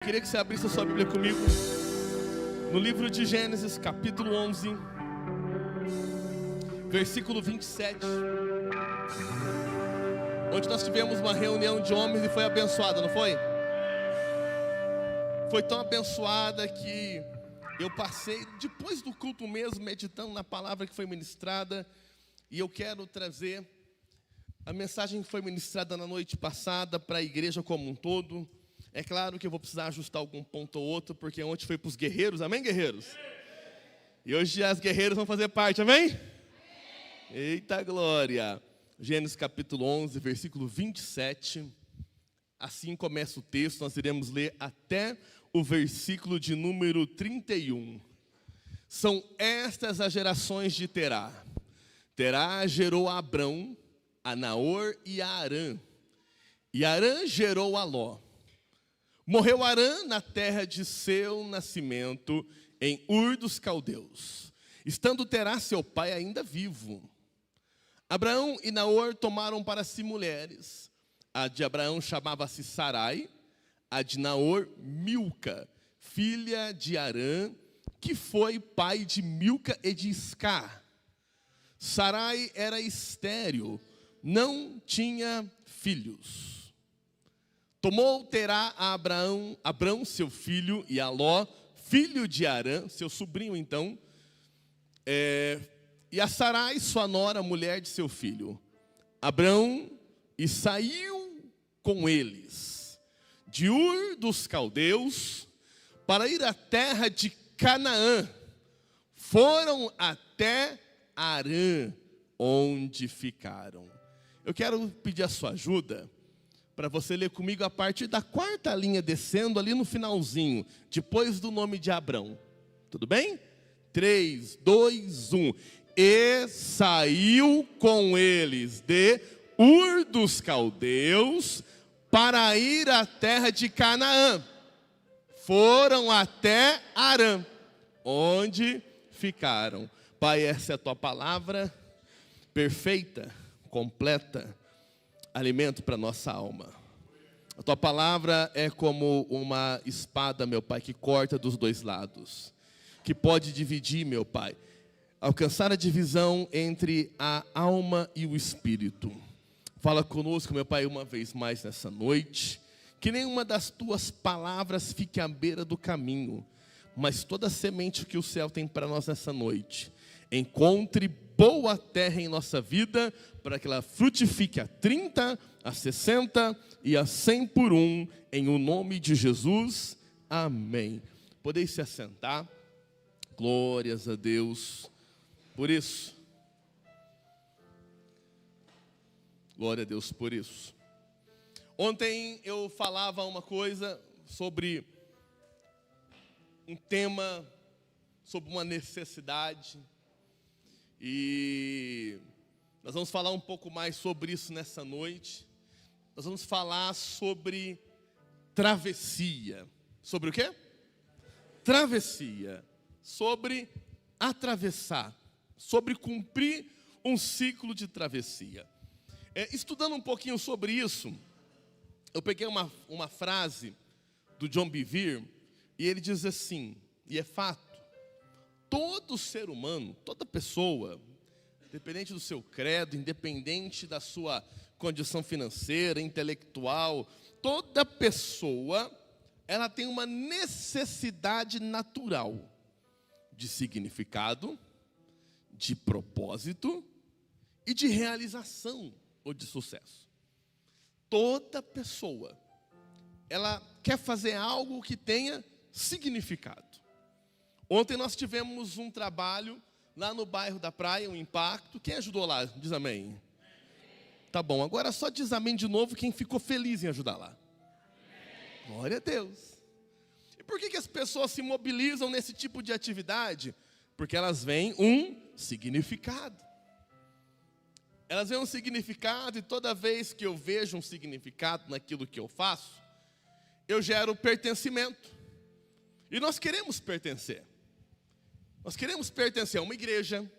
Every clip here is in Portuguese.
Queria que você abrisse a sua Bíblia comigo no livro de Gênesis, capítulo 11, versículo 27, onde nós tivemos uma reunião de homens e foi abençoada, não foi? Foi tão abençoada que eu passei, depois do culto mesmo, meditando na palavra que foi ministrada, e eu quero trazer a mensagem que foi ministrada na noite passada para a igreja como um todo. É claro que eu vou precisar ajustar algum ponto ou outro, porque ontem foi para os guerreiros, amém, guerreiros? E hoje as guerreiras vão fazer parte, amém? Eita glória! Gênesis capítulo 11, versículo 27, assim começa o texto, nós iremos ler até o versículo de número 31. São estas as gerações de Terá. Terá gerou a Abrão, a Naor e a Arã. E Arã gerou a Ló. Morreu Arã na terra de seu nascimento, em Ur dos Caldeus, estando Terá seu pai ainda vivo. Abraão e Naor tomaram para si mulheres. A de Abraão chamava-se Sarai, a de Naor, Milca, filha de Arã, que foi pai de Milca e de Iscar. Sarai era estéril, não tinha filhos. Tomou Terá a Abrão, seu filho, e a Ló, filho de Arã, seu sobrinho então, e a Sarai, sua nora, mulher de seu filho. Abrão, e saiu com eles, de Ur dos Caldeus, para ir à terra de Canaã. Foram até Arã, onde ficaram. Eu quero pedir a sua ajuda, para você ler comigo a partir da quarta linha, descendo ali no finalzinho, depois do nome de Abrão. Tudo bem? 3, 2, 1. E saiu com eles de Ur dos Caldeus para ir à terra de Canaã. Foram até Arã, onde ficaram. Pai, essa é a tua palavra perfeita, completa, alimento para nossa alma. A tua palavra é como uma espada, meu Pai, que corta dos dois lados, que pode dividir, meu Pai, alcançar a divisão entre a alma e o espírito. Fala conosco, meu Pai, uma vez mais nessa noite, que nenhuma das tuas palavras fique à beira do caminho, mas toda a semente que o céu tem para nós nessa noite encontre boa terra em nossa vida, para que ela frutifique a 30, a 60 e a 100 por um, em o nome de Jesus, amém. Podeis se assentar, glórias a Deus por isso, glória a Deus por isso. Ontem eu falava uma coisa sobre um tema, sobre uma necessidade, e nós vamos falar um pouco mais sobre isso nessa noite. Nós vamos falar sobre travessia. Sobre o quê? Travessia. Sobre atravessar. Sobre cumprir um ciclo de travessia. Estudando um pouquinho sobre isso, eu peguei uma frase do John Bevere, e ele diz assim, e é fato: todo ser humano, toda pessoa, independente do seu credo, independente da sua condição financeira, intelectual, toda pessoa, ela tem uma necessidade natural de significado, de propósito e de realização ou de sucesso. Toda pessoa, ela quer fazer algo que tenha significado. Ontem nós tivemos um trabalho lá no bairro da Praia, um impacto. Quem ajudou lá? Diz amém. Tá bom, agora só diz amém de novo quem ficou feliz em ajudar lá. Glória a Deus. E por que as pessoas se mobilizam nesse tipo de atividade? Porque elas veem um significado. Elas veem um significado, e toda vez que eu vejo um significado naquilo que eu faço, eu gero pertencimento. E nós queremos pertencer. Nós queremos pertencer a uma igreja.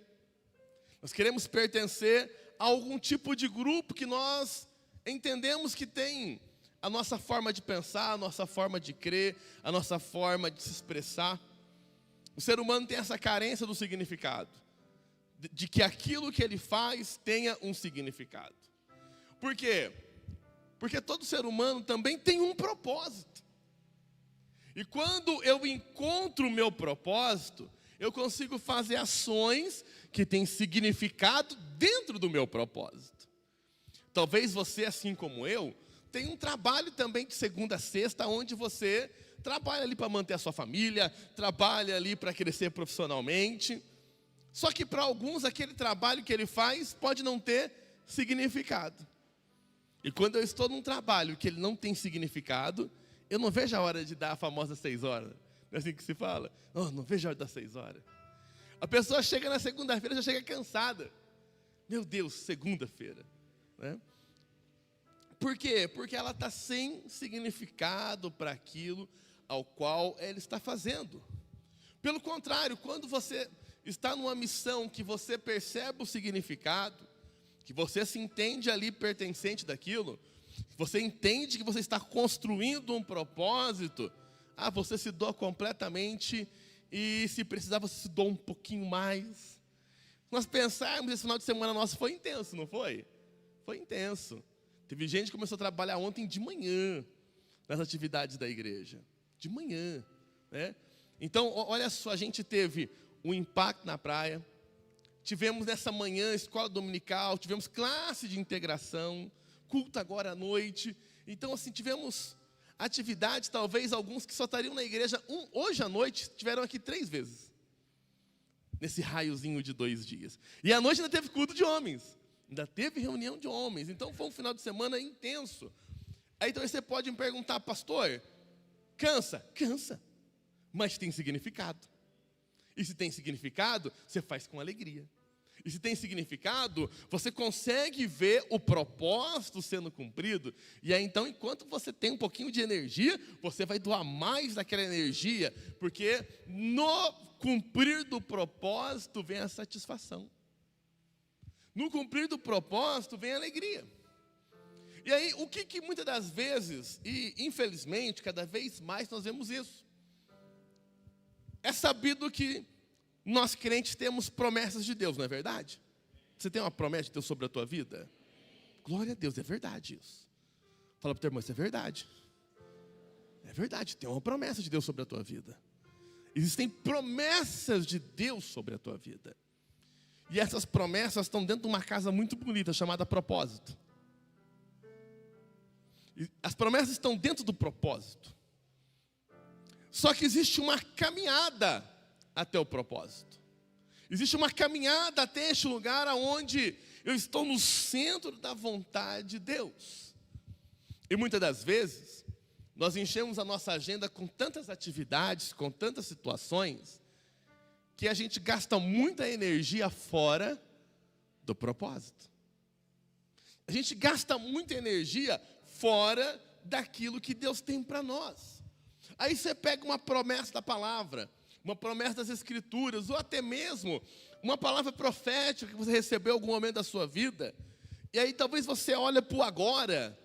Nós queremos pertencer a algum tipo de grupo que nós entendemos que tem a nossa forma de pensar, a nossa forma de crer, a nossa forma de se expressar. O ser humano tem essa carência do significado, de que aquilo que ele faz tenha um significado. Por quê? Porque todo ser humano também tem um propósito. E quando eu encontro o meu propósito, eu consigo fazer ações que têm significado dentro do meu propósito. Talvez você, assim como eu, tenha um trabalho também de segunda a sexta, onde você trabalha ali para manter a sua família, trabalha ali para crescer profissionalmente. Só que para alguns, aquele trabalho que ele faz pode não ter significado. E quando eu estou num trabalho que ele não tem significado, eu não vejo a hora de dar a famosa 6 horas. Não é assim que se fala? Oh, não vejo a hora das 6 horas. A pessoa chega na segunda-feira, já chega cansada. Meu Deus, segunda-feira. Né? Por quê? Porque ela está sem significado para aquilo ao qual ela está fazendo. Pelo contrário, quando você está numa missão que você percebe o significado, que você se entende ali pertencente daquilo, você entende que você está construindo um propósito, você se doa completamente e se precisar você se doa um pouquinho mais. Nós pensarmos, esse final de semana nosso foi intenso, não foi? Foi intenso. Teve gente que começou a trabalhar ontem de manhã, nas atividades da igreja. De manhã, né? Então, olha só, a gente teve um impacto na praia, tivemos nessa manhã escola dominical, tivemos classe de integração, culto agora à noite. Então, assim, tivemos atividades, talvez alguns que só estariam na igreja hoje à noite, estiveram aqui 3 vezes, nesse raiozinho de 2 dias. E à noite ainda teve culto de homens, ainda teve reunião de homens. Então, foi um final de semana intenso. Aí, então, você pode me perguntar, pastor, cansa? Cansa, mas tem significado. E se tem significado, você faz com alegria. E se tem significado, você consegue ver o propósito sendo cumprido. E aí então, enquanto você tem um pouquinho de energia, você vai doar mais daquela energia, porque no cumprir do propósito vem a satisfação. No cumprir do propósito vem a alegria. E aí, o que muitas das vezes, e infelizmente, cada vez mais nós vemos isso. É sabido que nós crentes temos promessas de Deus, não é verdade? Você tem uma promessa de Deus sobre a tua vida? Glória a Deus, é verdade isso. Fala para o teu irmão, isso é verdade. É verdade, tem uma promessa de Deus sobre a tua vida. Existem promessas de Deus sobre a tua vida. E essas promessas estão dentro de uma casa muito bonita, chamada propósito. E as promessas estão dentro do propósito. Só que existe uma caminhada até o propósito. Existe uma caminhada até este lugar onde eu estou no centro da vontade de Deus. E muitas das vezes, nós enchemos a nossa agenda com tantas atividades, com tantas situações, que a gente gasta muita energia fora do propósito. A gente gasta muita energia fora daquilo que Deus tem para nós. Aí você pega uma promessa da palavra, uma promessa das Escrituras, ou até mesmo uma palavra profética que você recebeu em algum momento da sua vida, e aí talvez você olha para o agora,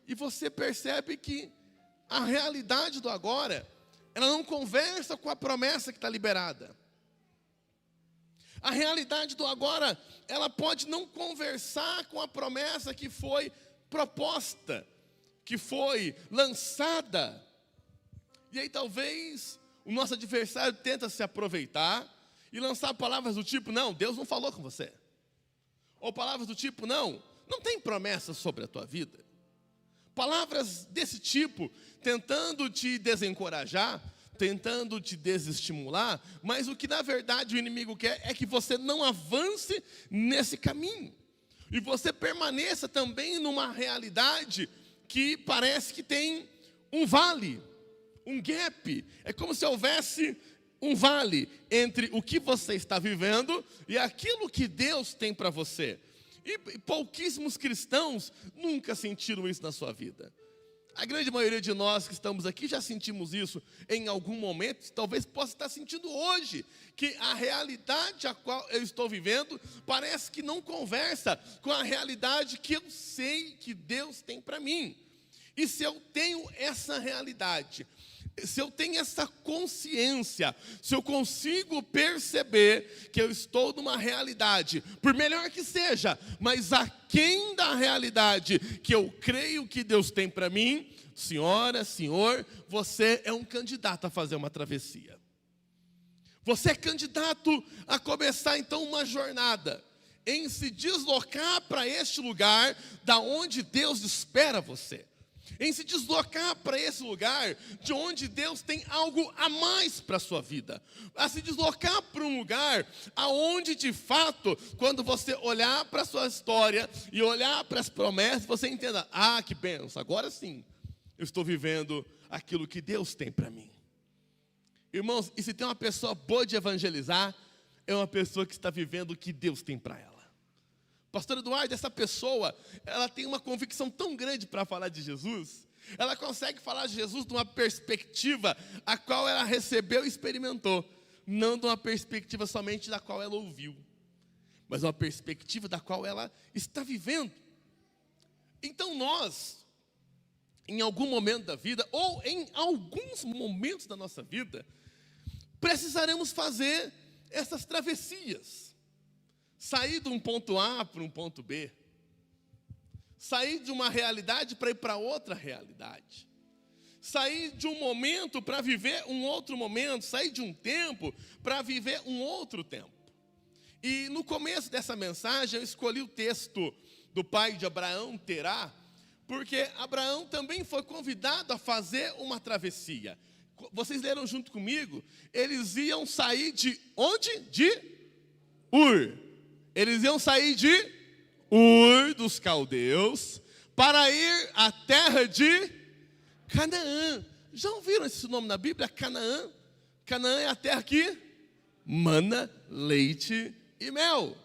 e você percebe que a realidade do agora, ela não conversa com a promessa que está liberada. A realidade do agora, ela pode não conversar com a promessa que foi proposta, que foi lançada. E aí talvez o nosso adversário tenta se aproveitar e lançar palavras do tipo, não, Deus não falou com você. Ou palavras do tipo, não tem promessa sobre a tua vida. Palavras desse tipo, tentando te desencorajar, tentando te desestimular, mas o que na verdade o inimigo quer é que você não avance nesse caminho. E você permaneça também numa realidade que parece que tem um vale, um gap. É como se houvesse um vale entre o que você está vivendo e aquilo que Deus tem para você. E pouquíssimos cristãos nunca sentiram isso na sua vida. A grande maioria de nós que estamos aqui já sentimos isso em algum momento, talvez possa estar sentindo hoje, que a realidade a qual eu estou vivendo parece que não conversa com a realidade que eu sei que Deus tem para mim. E se eu tenho essa realidade, se eu tenho essa consciência, se eu consigo perceber que eu estou numa realidade, por melhor que seja, mas aquém da realidade que eu creio que Deus tem para mim, senhora, senhor, você é um candidato a fazer uma travessia. Você é candidato a começar então uma jornada em se deslocar para este lugar da onde Deus espera você. Em se deslocar para esse lugar de onde Deus tem algo a mais para a sua vida. A se deslocar para um lugar aonde de fato, quando você olhar para a sua história e olhar para as promessas, você entenda, que bênção, agora sim, eu estou vivendo aquilo que Deus tem para mim. Irmãos, e se tem uma pessoa boa de evangelizar, é uma pessoa que está vivendo o que Deus tem para ela. Pastor Eduardo, essa pessoa, ela tem uma convicção tão grande para falar de Jesus, ela consegue falar de Jesus de uma perspectiva a qual ela recebeu e experimentou, não de uma perspectiva somente da qual ela ouviu, mas uma perspectiva da qual ela está vivendo. Então nós, em algum momento da vida, ou em alguns momentos da nossa vida, precisaremos fazer essas travessias. Sair de um ponto A para um ponto B. Sair de uma realidade para ir para outra realidade. Sair de um momento para viver um outro momento. Sair de um tempo para viver um outro tempo. E no começo dessa mensagem eu escolhi o texto do pai de Abraão, Terá, porque Abraão também foi convidado a fazer uma travessia. Vocês leram junto comigo? Eles iam sair de onde? De Ur. Eles iam sair de Ur dos caldeus para ir à terra de Canaã. Já ouviram esse nome na Bíblia? Canaã. Canaã é a terra que mana leite e mel.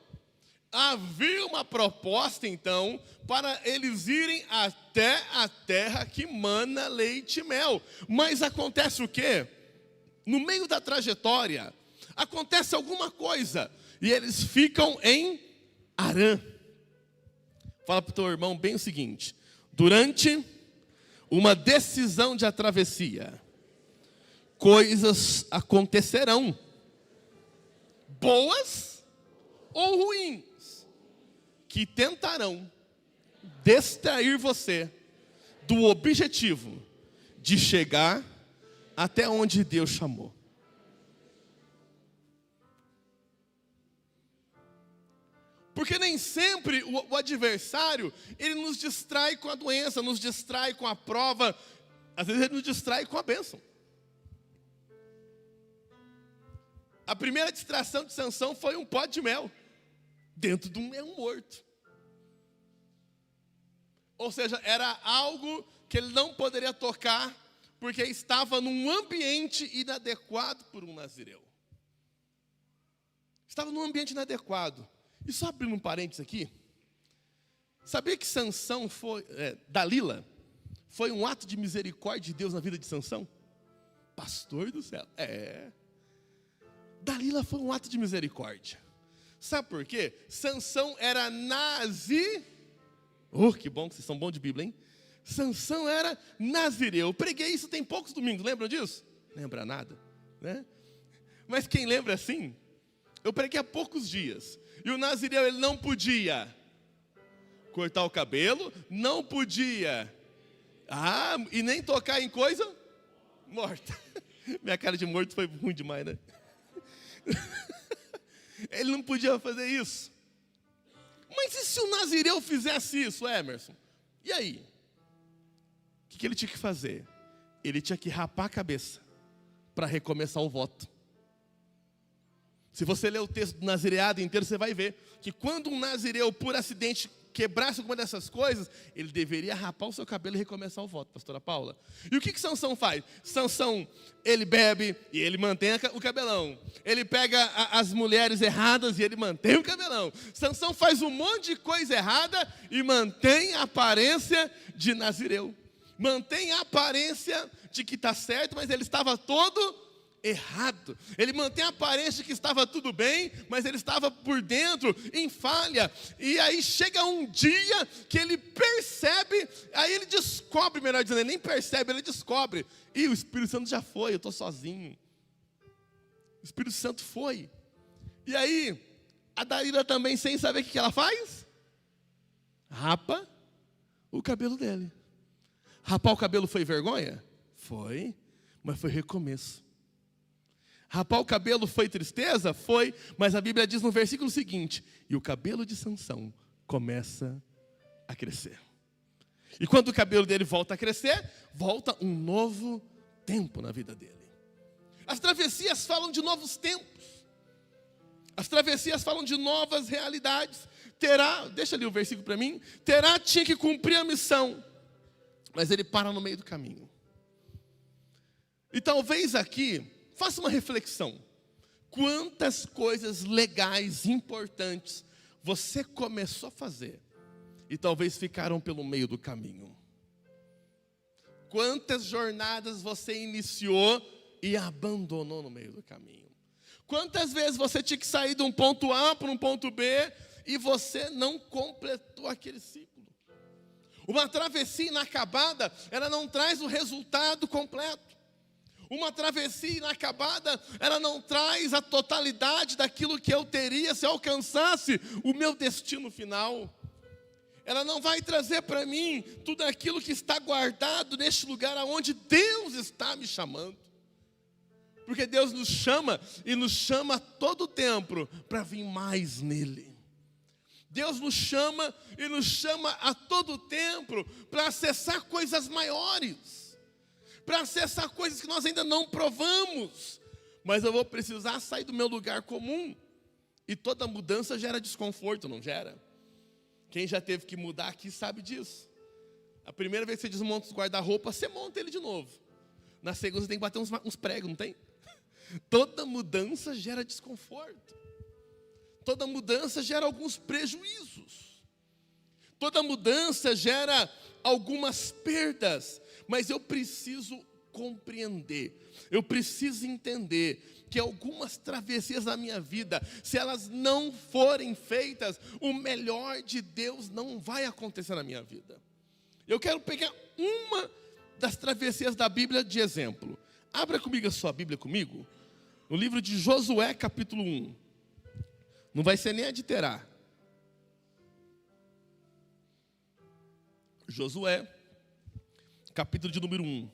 Havia uma proposta então para eles irem até a terra que mana leite e mel. Mas acontece o quê? No meio da trajetória, acontece alguma coisa. E eles ficam em Harã. Fala para o teu irmão bem o seguinte: durante uma decisão de travessia, coisas acontecerão, boas ou ruins, que tentarão distrair você do objetivo de chegar até onde Deus chamou. Porque nem sempre o adversário, ele nos distrai com a doença, nos distrai com a prova, às vezes ele nos distrai com a bênção. A primeira distração de Sansão foi um pó de mel, dentro de um leão morto. Ou seja, era algo que ele não poderia tocar, porque estava num ambiente inadequado por um nazireu. Estava num ambiente inadequado. E só abrindo um parênteses aqui, sabia que Sansão Dalila foi um ato de misericórdia de Deus na vida de Sansão? Pastor do céu, Dalila foi um ato de misericórdia. Sabe por quê? Sansão era que bom que vocês são bons de Bíblia, hein? Sansão era nazireu. Eu preguei isso tem poucos domingos, lembram disso? Lembra nada, né? Mas quem lembra assim? Eu preguei há poucos dias. E o nazireu, ele não podia cortar o cabelo, não podia, e nem tocar em coisa morta. Minha cara de morto foi ruim demais, né? Ele não podia fazer isso. Mas e se o nazireu fizesse isso, Emerson? E aí? O que ele tinha que fazer? Ele tinha que rapar a cabeça para recomeçar o voto. Se você ler o texto do nazireado inteiro, você vai ver que quando um nazireu, por acidente, quebrasse alguma dessas coisas, ele deveria rapar o seu cabelo e recomeçar o voto, pastora Paula. E o que Sansão faz? Sansão, ele bebe e ele mantém o cabelão. Ele pega as mulheres erradas e ele mantém o cabelão. Sansão faz um monte de coisa errada e mantém a aparência de nazireu. Mantém a aparência de que está certo, mas ele estava todo errado. Ele mantém a aparência que estava tudo bem, mas ele estava por dentro em falha. E aí chega um dia que ele percebe, aí ele descobre, melhor dizendo, ele nem percebe, ele descobre. E o Espírito Santo já foi, eu estou sozinho. O Espírito Santo foi. E aí, a Dalila também, sem saber o que ela faz, rapa o cabelo dele. Rapar o cabelo foi vergonha? Foi, mas foi recomeço. Rapar o cabelo foi tristeza? Foi, mas a Bíblia diz no versículo seguinte: e o cabelo de Sansão começa a crescer. E quando o cabelo dele volta a crescer, volta um novo tempo na vida dele. As travessias falam de novos tempos. As travessias falam de novas realidades. Terá, deixa ali o versículo para mim. Terá tinha que cumprir a missão, mas ele para no meio do caminho. E talvez aqui, faça uma reflexão. Quantas coisas legais, importantes, você começou a fazer e talvez ficaram pelo meio do caminho? Quantas jornadas você iniciou e abandonou no meio do caminho? Quantas vezes você tinha que sair de um ponto A para um ponto B e você não completou aquele ciclo? Uma travessia inacabada, ela não traz o resultado completo. Uma travessia inacabada, ela não traz a totalidade daquilo que eu teria se eu alcançasse o meu destino final. Ela não vai trazer para mim tudo aquilo que está guardado neste lugar aonde Deus está me chamando. Porque Deus nos chama e nos chama a todo tempo para vir mais nele. Deus nos chama e nos chama a todo tempo para acessar coisas maiores, para acessar coisas que nós ainda não provamos. Mas eu vou precisar sair do meu lugar comum. E toda mudança gera desconforto, não gera? Quem já teve que mudar aqui sabe disso. A primeira vez que você desmonta os guarda-roupa, você monta ele de novo. Na segunda você tem que bater uns pregos, não tem? Toda mudança gera desconforto. Toda mudança gera alguns prejuízos. Toda mudança gera algumas perdas. Mas eu preciso compreender, eu preciso entender que algumas travessias da minha vida, se elas não forem feitas, o melhor de Deus não vai acontecer na minha vida. Eu quero pegar uma das travessias da Bíblia de exemplo. Abra comigo a sua Bíblia comigo, no livro de Josué, capítulo 1. Não vai ser nem a de Terá. Josué, capítulo de número 1.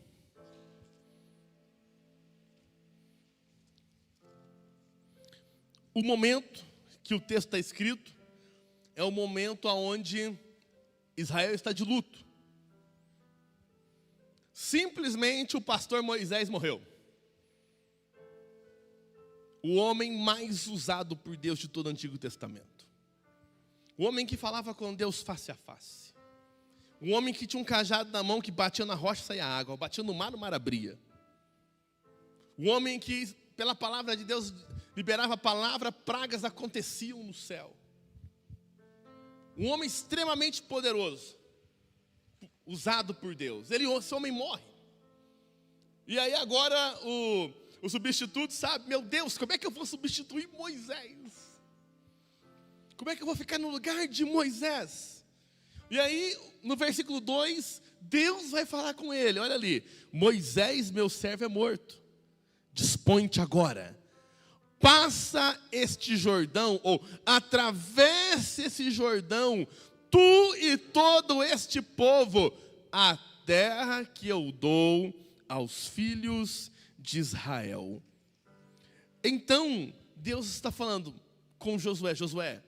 O momento que o texto está escrito é o momento onde Israel está de luto. Simplesmente o pastor Moisés morreu. O homem mais usado por Deus de todo o Antigo Testamento. O homem que falava com Deus face a face. Um homem que tinha um cajado na mão que batia na rocha e saía água, batia no mar abria. Um homem que, pela palavra de Deus, liberava a palavra, pragas aconteciam no céu. Um homem extremamente poderoso, usado por Deus. Esse homem morre. E aí agora o substituto sabe, meu Deus, como é que eu vou substituir Moisés? Como é que eu vou ficar no lugar de Moisés? E aí, no versículo 2, Deus vai falar com ele, olha ali. Moisés, meu servo, é morto. Dispõe-te agora. Passa este Jordão, ou atravesse esse Jordão, tu e todo este povo, a terra que eu dou aos filhos de Israel. Então, Deus está falando com Josué. Josué,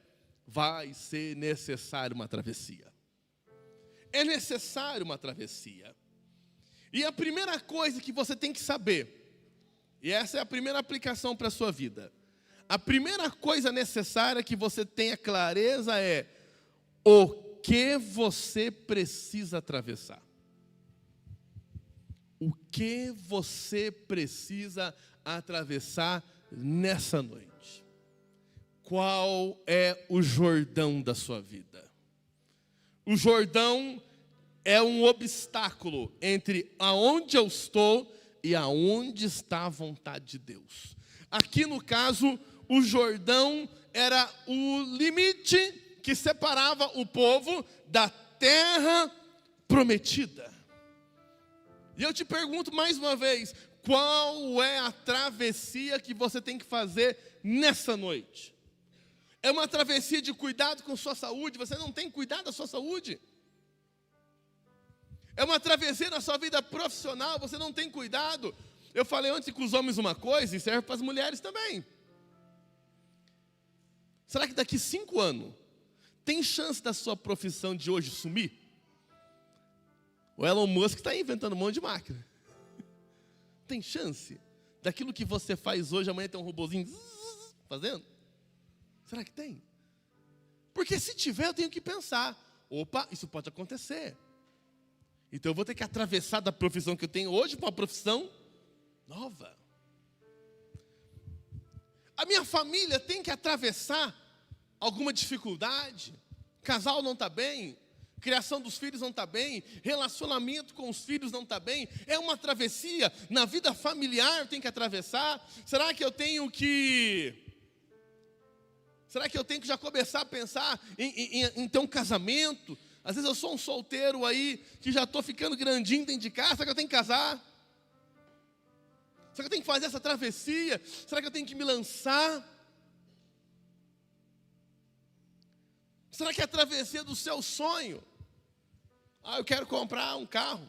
vai ser necessário uma travessia. É necessário uma travessia. E a primeira coisa que você tem que saber, e essa é a primeira aplicação para a sua vida, a primeira coisa necessária que você tenha clareza é o que você precisa atravessar. O que você precisa atravessar nessa noite? Qual é o Jordão da sua vida? O Jordão é um obstáculo entre aonde eu estou e aonde está a vontade de Deus. Aqui no caso, o Jordão era o limite que separava o povo da terra prometida. E eu te pergunto mais uma vez, qual é a travessia que você tem que fazer nessa noite? É uma travessia de cuidado com sua saúde, você não tem cuidado da sua saúde? É uma travessia na sua vida profissional, você não tem cuidado? Eu falei antes com os homens uma coisa, e serve para as mulheres também. Será que daqui 5 anos, tem chance da sua profissão de hoje sumir? O Elon Musk está inventando um monte de máquina. Tem chance daquilo que você faz hoje, amanhã tem um robozinho fazendo? Será que tem? Porque se tiver, eu tenho que pensar, opa, isso pode acontecer. Então eu vou ter que atravessar da profissão que eu tenho hoje para uma profissão nova. A minha família tem que atravessar alguma dificuldade. Casal não está bem, criação dos filhos não está bem, relacionamento com os filhos não está bem. É uma travessia. Na vida familiar tem que atravessar. Será que eu tenho que já começar a pensar em ter um casamento? Às vezes eu sou um solteiro aí, que já estou ficando grandinho dentro de casa. Será que eu tenho que casar? Será que eu tenho que fazer essa travessia? Será que eu tenho que me lançar? Será que é a travessia do seu sonho? Eu quero comprar um carro.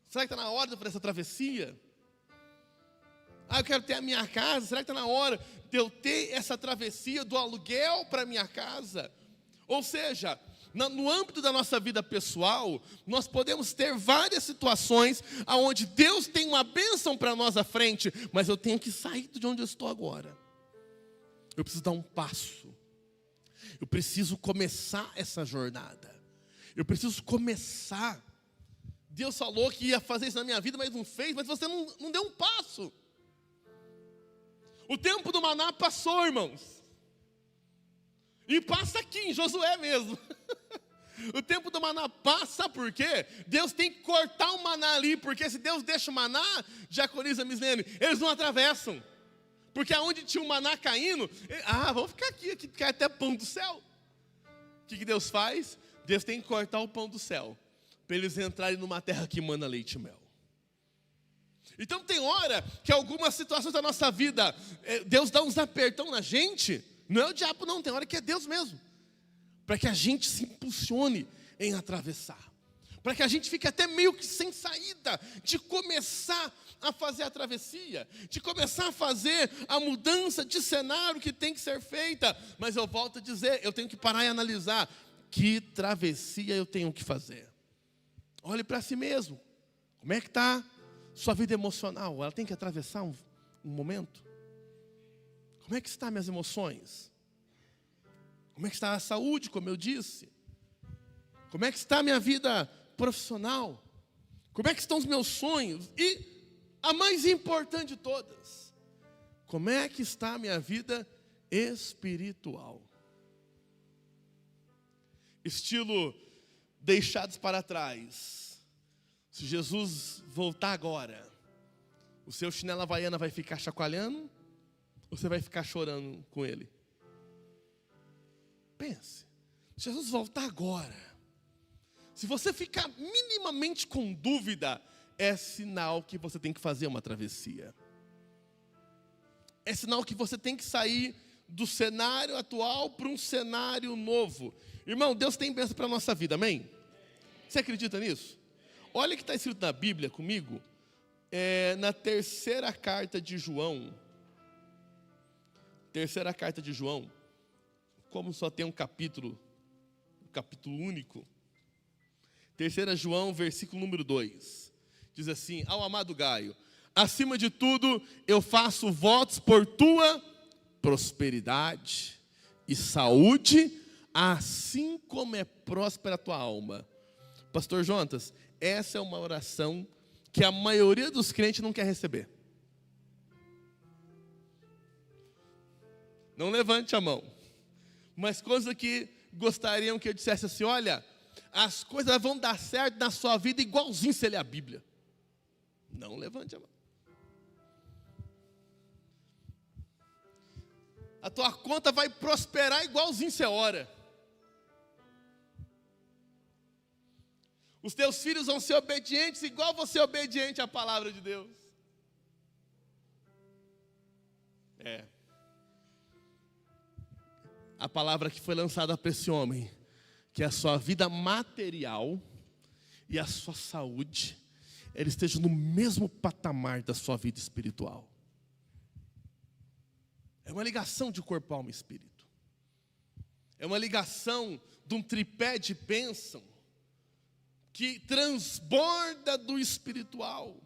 Será que está na hora de eu fazer essa travessia? Eu quero ter a minha casa. Será que está na hora de eu ter essa travessia do aluguel para a minha casa? Ou seja, no âmbito da nossa vida pessoal, nós podemos ter várias situações onde Deus tem uma bênção para nós à frente, mas eu tenho que sair de onde eu estou agora. Eu preciso dar um passo. Eu preciso começar essa jornada. Eu preciso começar. Deus falou que ia fazer isso na minha vida, mas não fez, mas você não deu um passo. O tempo do maná passou, irmãos. E passa aqui em Josué mesmo. O tempo do maná passa, por quê? Deus tem que cortar o maná ali, porque se Deus deixa o maná, Diaconisa Mislene, eles não atravessam. Porque aonde tinha o maná caindo, vamos ficar aqui cai até pão do céu. O que Deus faz? Deus tem que cortar o pão do céu, para eles entrarem numa terra que mana leite e mel. Então tem hora que algumas situações da nossa vida, Deus dá uns apertão na gente. Não é o diabo não, tem hora que é Deus mesmo. Para que a gente se impulsione em atravessar. Para que a gente fique até meio que sem saída de começar a fazer a travessia, de começar a fazer a mudança de cenário que tem que ser feita. Mas eu volto a dizer, eu tenho que parar e analisar que travessia eu tenho que fazer. Olhe para si mesmo. Como é que está sua vida emocional? Ela tem que atravessar um momento? Como é que estão minhas emoções? Como é que está a saúde, como eu disse? Como é que está a minha vida profissional? Como é que estão os meus sonhos? E a mais importante de todas, como é que está a minha vida espiritual? Estilo deixados para trás. Se Jesus voltar agora, o seu chinelo havaiana vai ficar chacoalhando? Ou você vai ficar chorando com ele? Pense. Se Jesus voltar agora, se você ficar minimamente com dúvida, é sinal que você tem que fazer uma travessia. É sinal que você tem que sair do cenário atual para um cenário novo. Irmão, Deus tem bênção para a nossa vida, amém? Você acredita nisso? Olha o que está escrito na Bíblia comigo, na terceira carta de João. Terceira carta de João. Como só tem um capítulo único. 3 João, versículo número 2. Diz assim: ao amado Gaio, acima de tudo, eu faço votos por tua prosperidade e saúde, assim como é próspera a tua alma. Pastor Jonas, essa é uma oração que a maioria dos crentes não quer receber. Não levante a mão. Mas coisas que gostariam que eu dissesse assim: olha, as coisas vão dar certo na sua vida igualzinho se ler a Bíblia. Não levante a mão. a tua conta vai prosperar igualzinho você ora. Os teus filhos vão ser obedientes igual você é obediente à palavra de Deus. A palavra que foi lançada para esse homem, que a sua vida material e a sua saúde, ele esteja no mesmo patamar da sua vida espiritual. É uma ligação de corpo, alma e espírito. É uma ligação de um tripé de bênção que transborda do espiritual.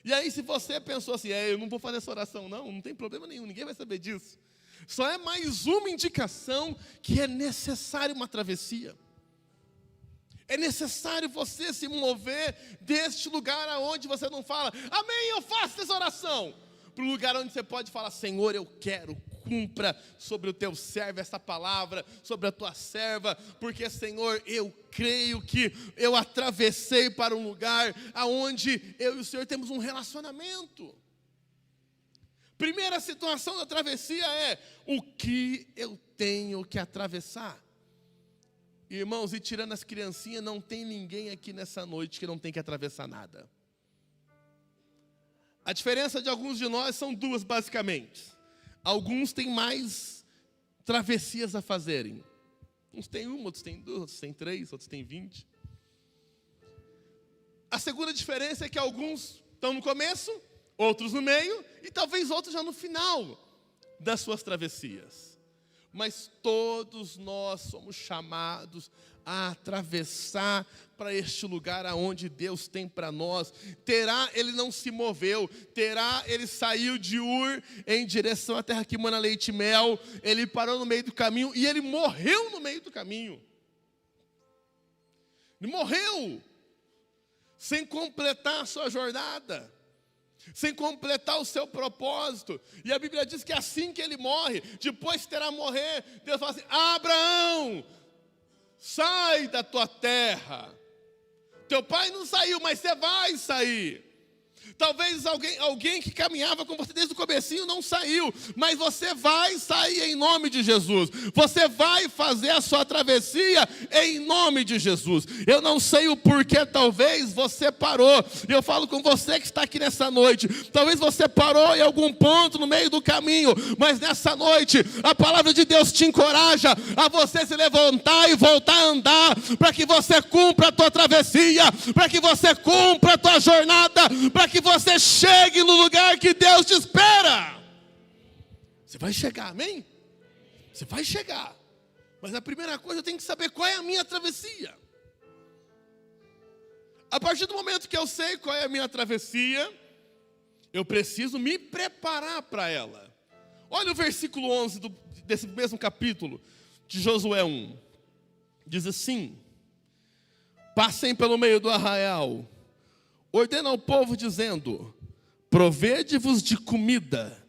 E aí, se você pensou assim, eu não vou fazer essa oração, não tem problema nenhum, ninguém vai saber disso. Só é mais uma indicação que é necessário uma travessia. É necessário você se mover deste lugar aonde você não fala, amém, eu faço essa oração, para o lugar onde você pode falar, Senhor, eu quero, cumpra sobre o teu servo essa palavra, sobre a tua serva, porque, Senhor, eu creio que eu atravessei para um lugar aonde eu e o Senhor temos um relacionamento. Primeira situação da travessia é, o que eu tenho que atravessar? Irmãos, e tirando as criancinhas, não tem ninguém aqui nessa noite que não tem que atravessar nada. A diferença de alguns de nós são duas, basicamente. Alguns têm mais travessias a fazerem. Uns têm uma, outros têm duas, outros têm três, outros têm 20. A segunda diferença é que alguns estão no começo, outros no meio, e talvez outros já no final das suas travessias. Mas todos nós somos chamados a atravessar para este lugar aonde Deus tem para nós. Terá, ele não se moveu. Terá, ele saiu de Ur em direção à terra que mana leite e mel. Ele parou no meio do caminho e ele morreu no meio do caminho. Ele morreu sem completar a sua jornada, sem completar o seu propósito. E a Bíblia diz que assim que ele morre, depois terá morrer, Deus fala assim, Abraão, sai da tua terra. Teu pai não saiu, mas você vai sair. Talvez alguém que caminhava com você desde o comecinho não saiu, mas você vai sair em nome de Jesus. Você vai fazer a sua travessia em nome de Jesus. Eu não sei o porquê, talvez você parou. Eu falo com você que está aqui nessa noite. Talvez você parou em algum ponto no meio do caminho, mas nessa noite a palavra de Deus te encoraja a você se levantar e voltar a andar, para que você cumpra a tua travessia, para que você cumpra a tua jornada, para que você chegue no lugar que Deus te espera. Você vai chegar, amém? Você vai chegar. Mas a primeira coisa, eu tenho que saber qual é a minha travessia. A partir do momento que eu sei qual é a minha travessia, eu preciso me preparar para ela. Olha o versículo 11 desse mesmo capítulo de Josué 1. Diz assim, passem pelo meio do arraial, ordena ao povo dizendo, provede-vos de comida,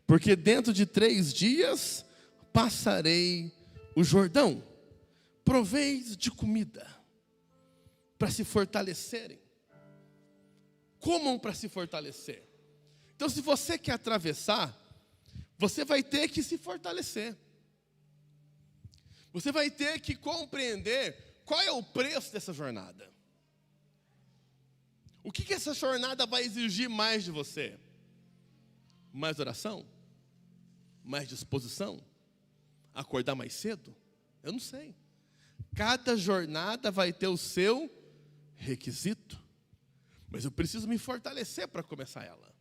porque dentro de 3 dias passarei o Jordão. Proveis de comida, para se fortalecerem. Comam para se fortalecer. Então, se você quer atravessar, você vai ter que se fortalecer. Você vai ter que compreender qual é o preço dessa jornada. O que essa jornada vai exigir mais de você? Mais oração? Mais disposição? Acordar mais cedo? Eu não sei. Cada jornada vai ter o seu requisito. Mas eu preciso me fortalecer para começar ela.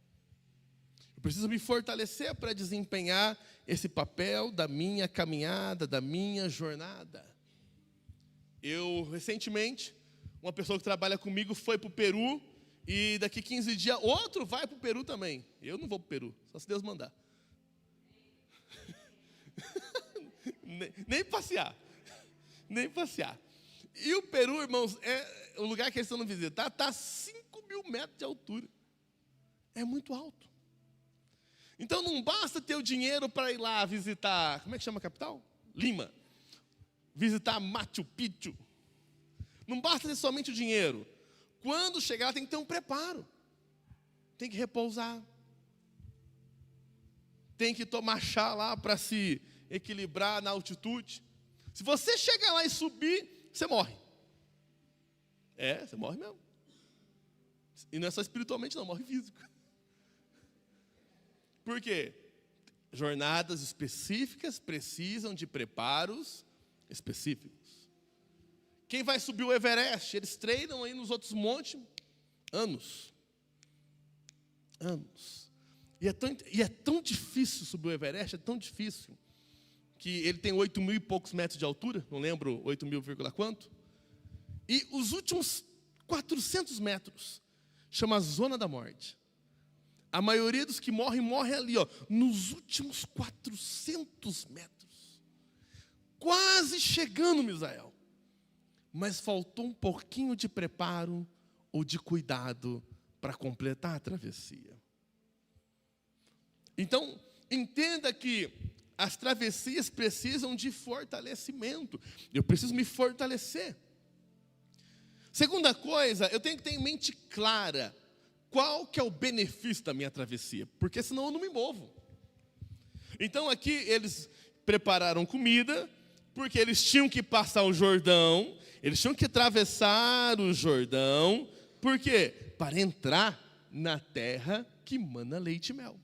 Eu preciso me fortalecer para desempenhar esse papel da minha caminhada, da minha jornada. Eu, recentemente, uma pessoa que trabalha comigo foi para o Peru, e daqui 15 dias, outro vai para o Peru também. Eu não vou para o Peru, só se Deus mandar. nem passear. Nem passear. E o Peru, irmãos, é o lugar que eles estão no visitar, está a 5.000 metros de altura. É muito alto. Então não basta ter o dinheiro para ir lá visitar, como é que chama a capital? Lima. Visitar Machu Picchu. Não basta ter somente o dinheiro. Quando chegar, tem que ter um preparo. Tem que repousar. tem que tomar chá lá para se equilibrar na altitude. Se você chegar lá e subir, você morre. Você morre mesmo. E não é só espiritualmente não, morre físico. Por quê? Jornadas específicas precisam de preparos específicos. Quem vai subir o Everest, eles treinam aí nos outros montes anos. E é tão difícil subir o Everest, é tão difícil, que ele tem 8.000 e poucos metros de altura, não lembro, 8.000, quanto. E os últimos 400 metros, chama a zona da morte. A maioria dos que morrem ali, nos últimos 400 metros. Quase chegando, Misael. Mas faltou um pouquinho de preparo ou de cuidado para completar a travessia. Então, entenda que as travessias precisam de fortalecimento. Eu preciso me fortalecer. Segunda coisa, eu tenho que ter em mente clara qual que é o benefício da minha travessia, porque senão eu não me movo. Então aqui eles prepararam comida, porque eles tinham que passar o Jordão, eles tinham que atravessar o Jordão, por quê? Para entrar na terra que mana leite e mel.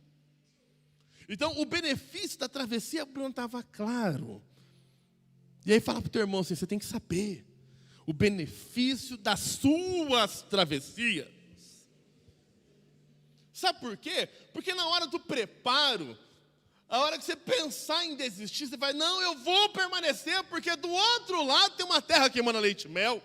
Então o benefício da travessia, Bruno, estava claro. E aí fala para o teu irmão assim, você tem que saber o benefício das suas travessias. Sabe por quê? Porque na hora do preparo, a hora que você pensar em desistir, você vai, não, eu vou permanecer, porque do outro lado tem uma terra que emana leite e mel.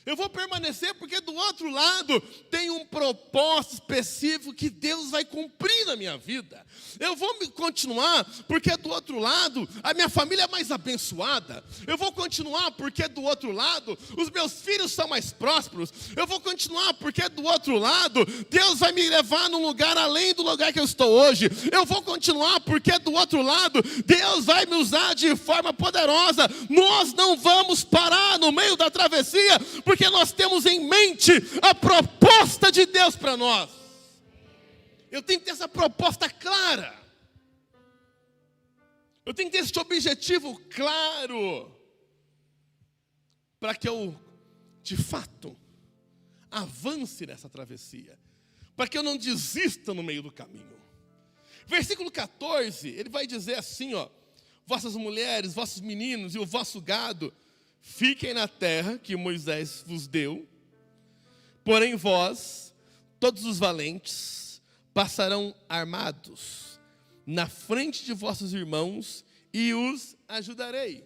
Eu vou permanecer porque do outro lado tem um propósito específico que Deus vai cumprir na minha vida. Eu vou continuar porque do outro lado a minha família é mais abençoada. Eu vou continuar porque do outro lado os meus filhos são mais prósperos. Eu vou continuar porque do outro lado Deus vai me levar num lugar além do lugar que eu estou hoje. Eu vou continuar porque do outro lado Deus vai me usar de forma poderosa. Nós não vamos parar no meio da travessia, porque nós temos em mente a proposta de Deus para nós. Eu tenho que ter essa proposta clara. Eu tenho que ter esse objetivo claro, para que eu, de fato, avance nessa travessia, para que eu não desista no meio do caminho. Versículo 14, ele vai dizer assim, vossas mulheres, vossos meninos e o vosso gado, fiquem na terra que Moisés vos deu, porém vós, todos os valentes, passarão armados na frente de vossos irmãos e os ajudarei.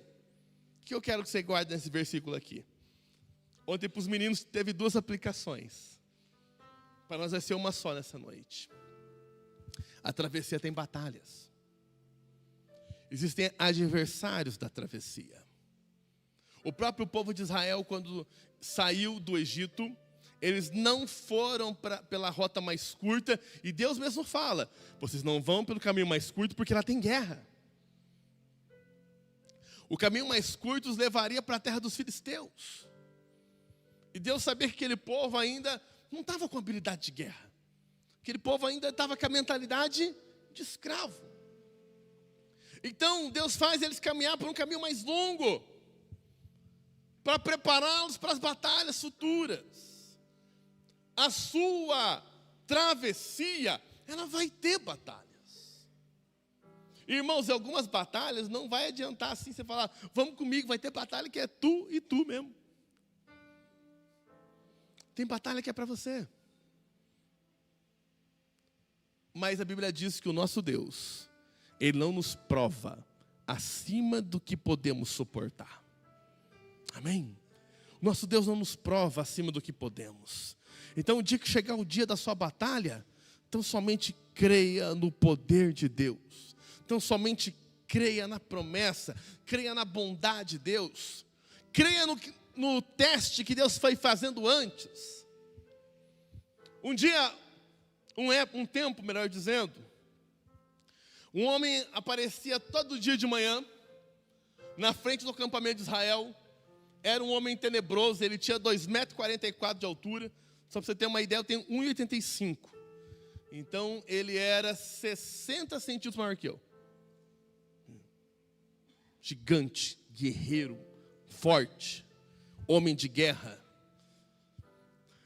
O que eu quero que você guarde nesse versículo aqui? Ontem para os meninos teve 2 aplicações. Para nós vai ser uma só nessa noite. A travessia tem batalhas. Existem adversários da travessia. O próprio povo de Israel, quando saiu do Egito, eles não foram pela rota mais curta, e Deus mesmo fala, vocês não vão pelo caminho mais curto, porque lá tem guerra. O caminho mais curto os levaria para a terra dos filisteus. E Deus sabia que aquele povo ainda não estava com habilidade de guerra. Aquele povo ainda estava com a mentalidade de escravo. Então Deus faz eles caminhar por um caminho mais longo, para prepará-los para as batalhas futuras. A sua travessia, ela vai ter batalhas. Irmãos, em algumas batalhas não vai adiantar assim você falar, vamos comigo, vai ter batalha que é tu e tu mesmo. Tem batalha que é para você. Mas a Bíblia diz que o nosso Deus, Ele não nos prova acima do que podemos suportar. Amém? Nosso Deus não nos prova acima do que podemos. Então, o dia que chegar o dia da sua batalha, então somente creia no poder de Deus. Então, somente creia na promessa, creia na bondade de Deus. Creia no teste que Deus foi fazendo antes. Um dia, um tempo, melhor dizendo, um homem aparecia todo dia de manhã, na frente do acampamento de Israel. Era um homem tenebroso, ele tinha 2,44 m de altura. Só para você ter uma ideia, eu tenho 1,85 m. Então, ele era 60 centímetros maior que eu. Gigante, guerreiro, forte, homem de guerra.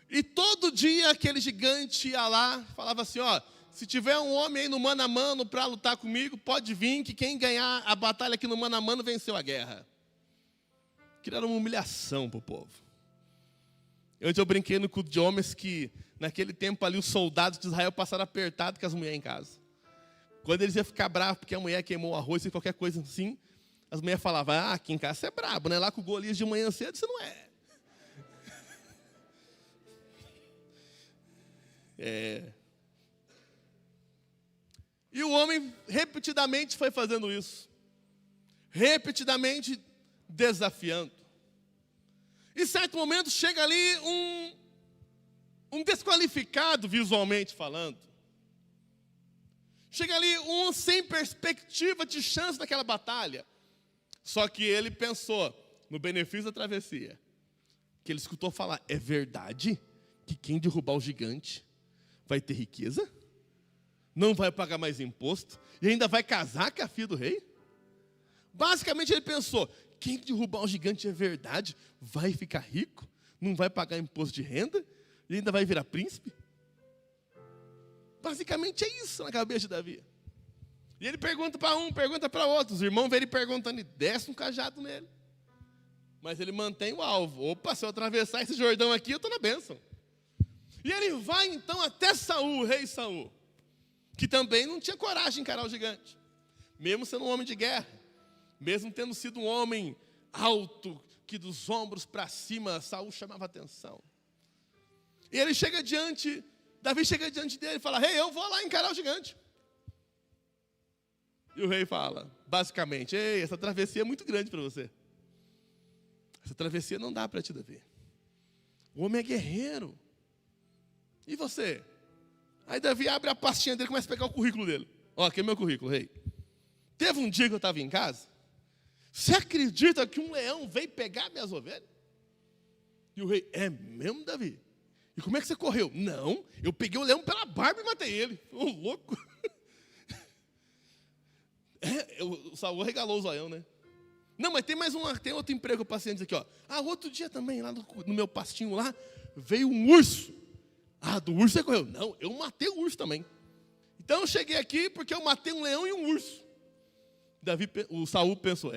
E todo dia aquele gigante ia lá, falava assim, ó, se tiver um homem aí no mano a mano para lutar comigo, pode vir, que quem ganhar a batalha aqui no mano a mano venceu a guerra. Aquilo era uma humilhação para o povo. Antes eu brinquei no culto de homens que, naquele tempo ali, os soldados de Israel passaram apertado com as mulheres em casa. Quando eles iam ficar bravos porque a mulher queimou o arroz, ou qualquer coisa assim, as mulheres falavam, aqui em casa você é brabo, né? Lá com o Golias de manhã cedo você não é. E o homem repetidamente foi fazendo isso. Repetidamente desafiando. Em certo momento chega ali um desqualificado visualmente falando. Chega ali um sem perspectiva de chance naquela batalha. Só que ele pensou no benefício da travessia. Que ele escutou falar, é verdade que quem derrubar o gigante vai ter riqueza? Não vai pagar mais imposto? E ainda vai casar com a filha do rei? Basicamente ele pensou, quem derrubar o gigante é verdade, vai ficar rico, não vai pagar imposto de renda, e ainda vai virar príncipe? Basicamente é isso na cabeça de Davi. E ele pergunta para um, pergunta para outro, os irmãos vêm ele perguntando e desce um cajado nele. Mas ele mantém o alvo. Opa, se eu atravessar esse Jordão aqui, eu estou na bênção. E ele vai então até Saul, o rei Saul, que também não tinha coragem de encarar o gigante, mesmo sendo um homem de guerra, mesmo tendo sido um homem alto, que dos ombros para cima, Saul chamava atenção. E ele chega diante, Davi chega diante dele e fala, rei, eu vou lá encarar o gigante. E o rei fala, basicamente, ei, essa travessia é muito grande para você. Essa travessia não dá para ti, Davi. O homem é guerreiro. E você? Aí Davi abre a pastinha dele e começa a pegar o currículo dele. Ó, aqui é meu currículo, rei. Teve um dia que eu estava em casa. Você acredita que um leão veio pegar minhas ovelhas? E o rei, é mesmo, Davi? E como é que você correu? Não, eu peguei o leão pela barba e matei ele. Ô, louco. O Saul regalou o zoião, né? Não, mas tem outro emprego para pacientes aqui, ó. Outro dia também, lá no meu pastinho lá, veio um urso. Do urso você correu. Não, eu matei o urso também. Então eu cheguei aqui porque eu matei um leão e um urso. O Saul pensou,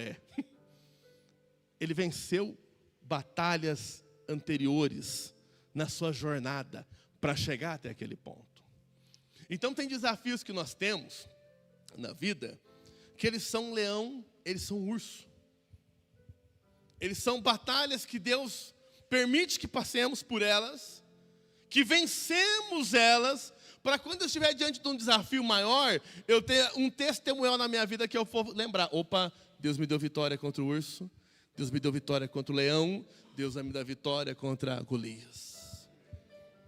ele venceu batalhas anteriores na sua jornada para chegar até aquele ponto. Então tem desafios que nós temos na vida, que eles são leão, eles são urso. Eles são batalhas que Deus permite que passemos por elas, que vencemos elas, para quando eu estiver diante de um desafio maior, eu ter um testemunho na minha vida que eu for lembrar. Opa, Deus me deu vitória contra o urso, Deus me deu vitória contra o leão, Deus vai me dar vitória contra Golias.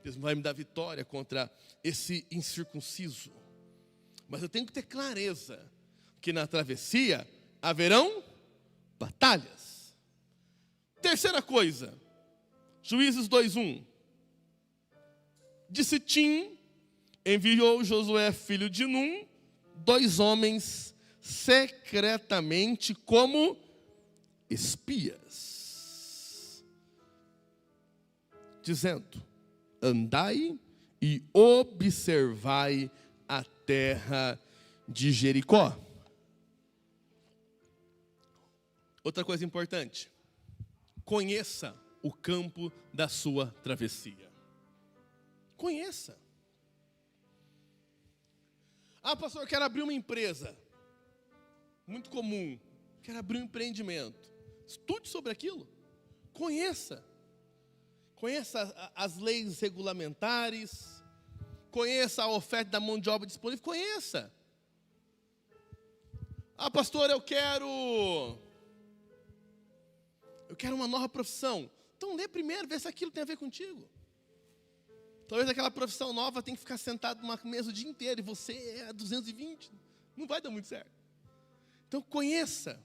Deus vai me dar vitória contra esse incircunciso. Mas eu tenho que ter clareza que na travessia haverão batalhas. Terceira coisa, Juízes 2:1. De Sitim enviou Josué, filho de Num, 2 homens secretamente como espias, dizendo, andai e observai a terra de Jericó. Outra coisa importante, conheça o campo da sua travessia. Conheça. Pastor, eu quero abrir uma empresa. Muito comum. Quero abrir um empreendimento. Estude sobre aquilo. Conheça. Conheça as leis regulamentares. Conheça a oferta da mão de obra disponível. Conheça. Pastor, eu quero uma nova profissão. Então lê primeiro, vê se aquilo tem a ver contigo. Talvez aquela profissão nova tenha que ficar sentado numa mesa o dia inteiro e você é a 220. Não vai dar muito certo. Então conheça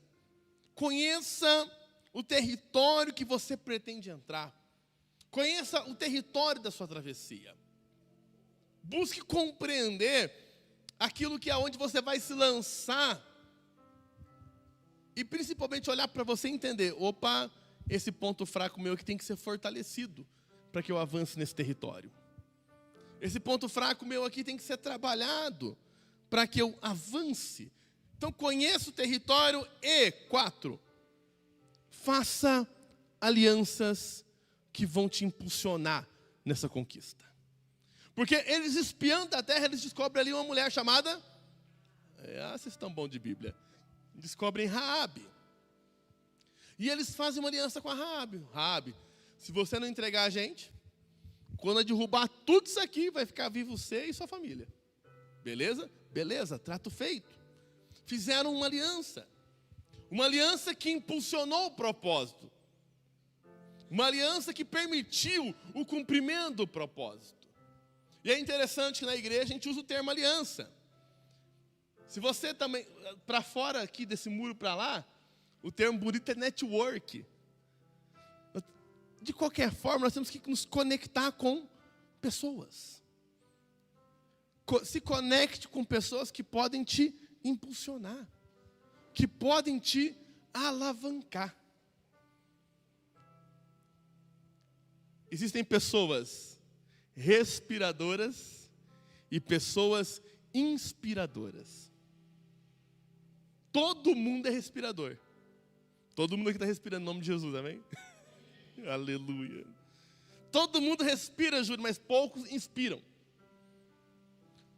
o território que você pretende entrar. Conheça o território da sua travessia. Busque compreender aquilo que é onde você vai se lançar. E principalmente olhar para você e entender, opa, esse ponto fraco meu aqui tem que ser fortalecido para que eu avance nesse território. Esse ponto fraco meu aqui tem que ser trabalhado para que eu avance. Então conheça o território e 4, faça alianças que vão te impulsionar nessa conquista. Porque eles espiando a terra, eles descobrem ali uma mulher chamada, vocês estão bons de Bíblia, descobrem Raabe. E eles fazem uma aliança com a Raabe. Raabe, se você não entregar a gente, quando eu derrubar tudo isso aqui, vai ficar vivo você e sua família. Beleza? Beleza, trato feito. Fizeram uma aliança que impulsionou o propósito. Uma aliança que permitiu o cumprimento do propósito. E é interessante que na igreja a gente usa o termo aliança. Se você também, para fora aqui desse muro para lá, o termo bonito é network. De qualquer forma, nós temos que nos conectar com pessoas. Se conecte com pessoas que podem te impulsionar, que podem te alavancar. Existem pessoas respiradoras e pessoas inspiradoras. Todo mundo é respirador. Todo mundo aqui está respirando em nome de Jesus, amém? Aleluia. Todo mundo respira, Júlio, mas poucos inspiram.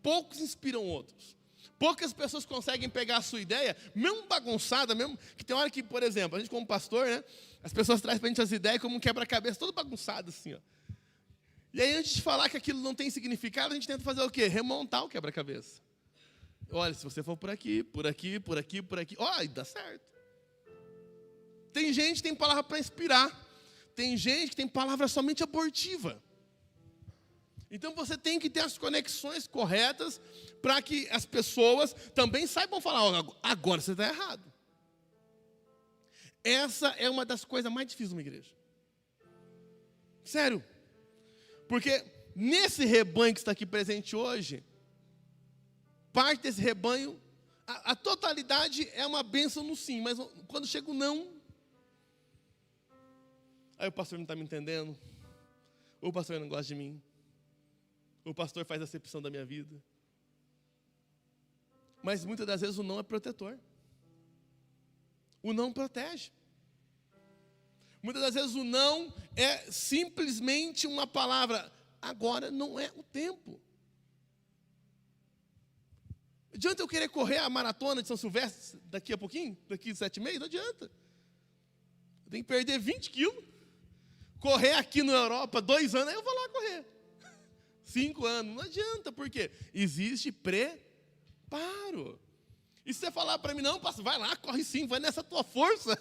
Poucos inspiram outros. Poucas pessoas conseguem pegar a sua ideia, mesmo bagunçada, mesmo que tem hora que, por exemplo, a gente como pastor, né? As pessoas trazem para a gente as ideias como um quebra-cabeça, todo bagunçado assim, ó. E aí, antes de falar que aquilo não tem significado, a gente tenta fazer o quê? Remontar o quebra-cabeça. Olha, se você for por aqui, por aqui, por aqui, por aqui, olha, dá certo. Tem gente que tem palavra para inspirar. Tem gente que tem palavra somente abortiva. Então você tem que ter as conexões corretas para que as pessoas também saibam falar, oh, agora você está errado. Essa é uma das coisas mais difíceis de uma igreja. Sério. Porque nesse rebanho que está aqui presente hoje, parte desse rebanho, a totalidade é uma bênção no sim, mas quando chega o não, aí o pastor não está me entendendo, ou o pastor não gosta de mim, ou o pastor faz acepção da minha vida. Mas muitas das vezes o não é protetor. O não protege. Muitas das vezes o não é simplesmente uma palavra. Agora não é o tempo. Adianta eu querer correr a maratona de São Silvestre daqui a pouquinho? Daqui a 7 meses? Não adianta. Eu tenho que perder 20 quilos. Correr aqui na Europa 2 anos, aí eu vou lá correr. 5 anos. Não adianta, por quê? Existe preparo. E se você falar para mim, não, pastor, vai lá, corre sim, vai nessa tua força.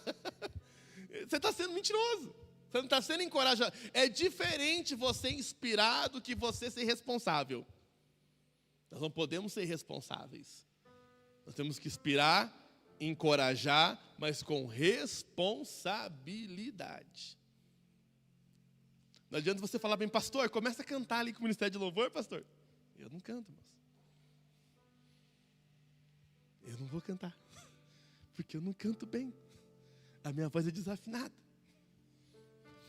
Você está sendo mentiroso. Você não está sendo encorajado. É diferente você inspirar do que você ser responsável. Nós não podemos ser responsáveis. Nós temos que inspirar, encorajar, mas com responsabilidade. Não adianta você falar bem, pastor, começa a cantar ali com o Ministério de Louvor, pastor. Eu não canto, moço. Eu não vou cantar, porque eu não canto bem. A minha voz é desafinada.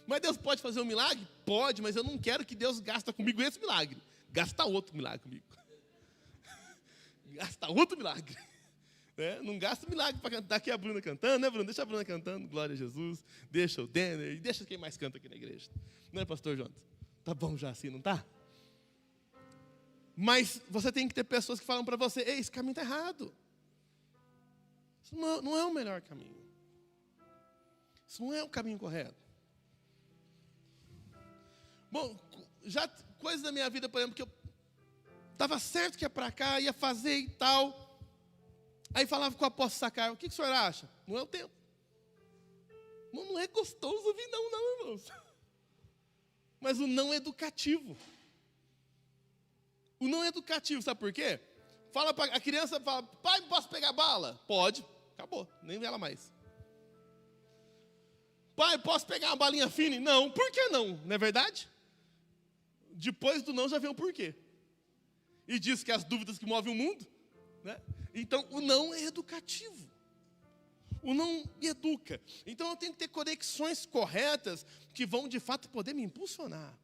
Mas Deus pode fazer um milagre? Pode, mas eu não quero que Deus gasta comigo esse milagre. Gasta outro milagre comigo. Gasta outro milagre. Não gasta milagre para cantar. Aqui a Bruna cantando, né, Bruna? Deixa a Bruna cantando, glória a Jesus. Deixa o Denner, e deixa quem mais canta aqui na igreja. Não é, pastor Jonas? Tá bom já assim, não tá? Mas você tem que ter pessoas que falam para você, ei, esse caminho está errado. Isso não é o melhor caminho. Isso não é o caminho correto. Bom, já coisas da minha vida, por exemplo, que eu estava certo que ia para cá, ia fazer e tal. Aí falava com o apóstolo Sacar, o que o senhor acha? Não é o tempo. Não é gostoso ouvir não, irmãos. Mas o não educativo. O não educativo, sabe por quê? Fala para a criança, fala, pai, posso pegar bala? Pode. Acabou, nem vê ela mais. Pai, posso pegar uma balinha fina? Não. Por que não? Não é verdade? Depois do não já vem o porquê. E diz que as dúvidas que movem o mundo, né? Então, o não é educativo. O não me educa. Então, eu tenho que ter conexões corretas que vão, de fato, poder me impulsionar.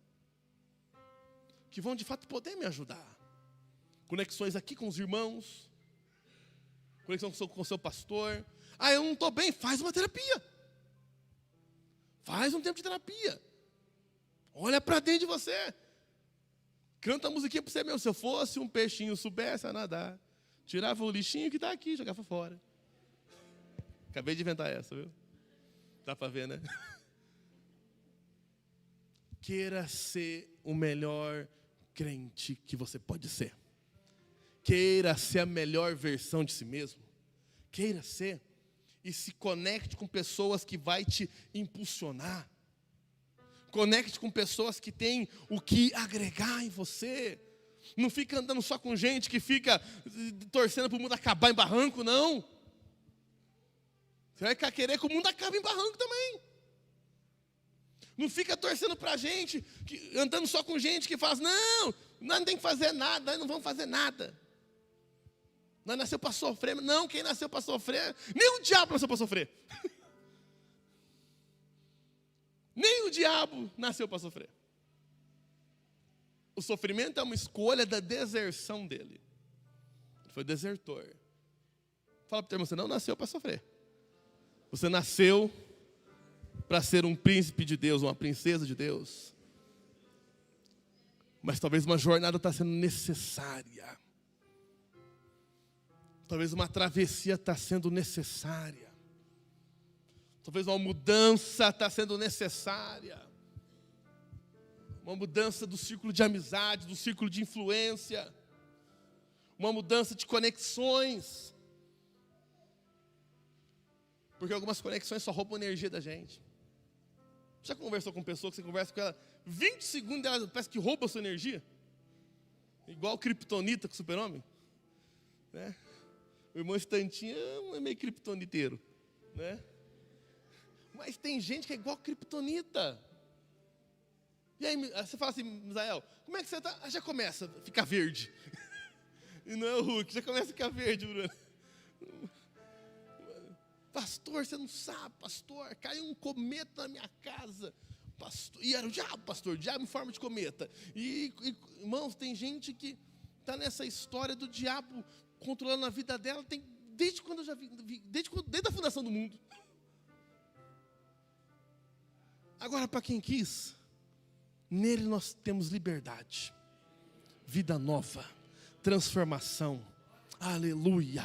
Que vão, de fato, poder me ajudar. Conexões aqui com os irmãos. Conexão com o seu pastor. Ah, eu não estou bem, faz uma terapia. Faz um tempo de terapia. Olha para dentro de você. Canta a musiquinha para você mesmo. Se eu fosse um peixinho, soubesse a nadar, tirava o lixinho que está aqui e jogava fora. Acabei de inventar essa, viu? Dá para ver, né? Queira ser o melhor crente que você pode ser. Queira ser a melhor versão de si mesmo. Queira ser. E se conecte com pessoas que vai te impulsionar. Conecte com pessoas que têm o que agregar em você. Não fica andando só com gente que fica torcendo para o mundo acabar em barranco, não. Você vai querer que o mundo acabe em barranco também. Não fica torcendo para gente, andando só com gente que faz, não, nós não tem que fazer nada, nós não vamos fazer nada. Nós nasceu para sofrer. Não, quem nasceu para sofrer, nem o diabo nasceu para sofrer. Nem o diabo nasceu para sofrer. O sofrimento é uma escolha da deserção dele. Ele foi desertor. Fala para o teu irmão, você não nasceu para sofrer. Você nasceu para ser um príncipe de Deus, uma princesa de Deus. Mas talvez uma jornada está sendo necessária. Talvez uma travessia está sendo necessária. Talvez uma mudança está sendo necessária. Uma mudança do círculo de amizade, do círculo de influência. Uma mudança de conexões. Porque algumas conexões só roubam energia da gente. Já conversou com pessoa que você conversa com ela 20 segundos e ela parece que rouba a sua energia? Igual Kryptonita com o Super-Homem. Né? O irmão Estantinho é meio kryptoniteiro, né? Mas tem gente que é igual Kryptonita. E aí você fala assim, Misael, como é que você está? Ah, já começa a ficar verde. E não é o Hulk, já começa a ficar verde, Bruno. Pastor, você não sabe, pastor, caiu um cometa na minha casa. Pastor, e era o diabo, pastor, o diabo em forma de cometa. E irmãos, tem gente que está nessa história do diabo controlando a vida dela, desde quando eu já vi, desde a fundação do mundo. Agora, para quem quis, nele nós temos liberdade, vida nova, transformação, aleluia.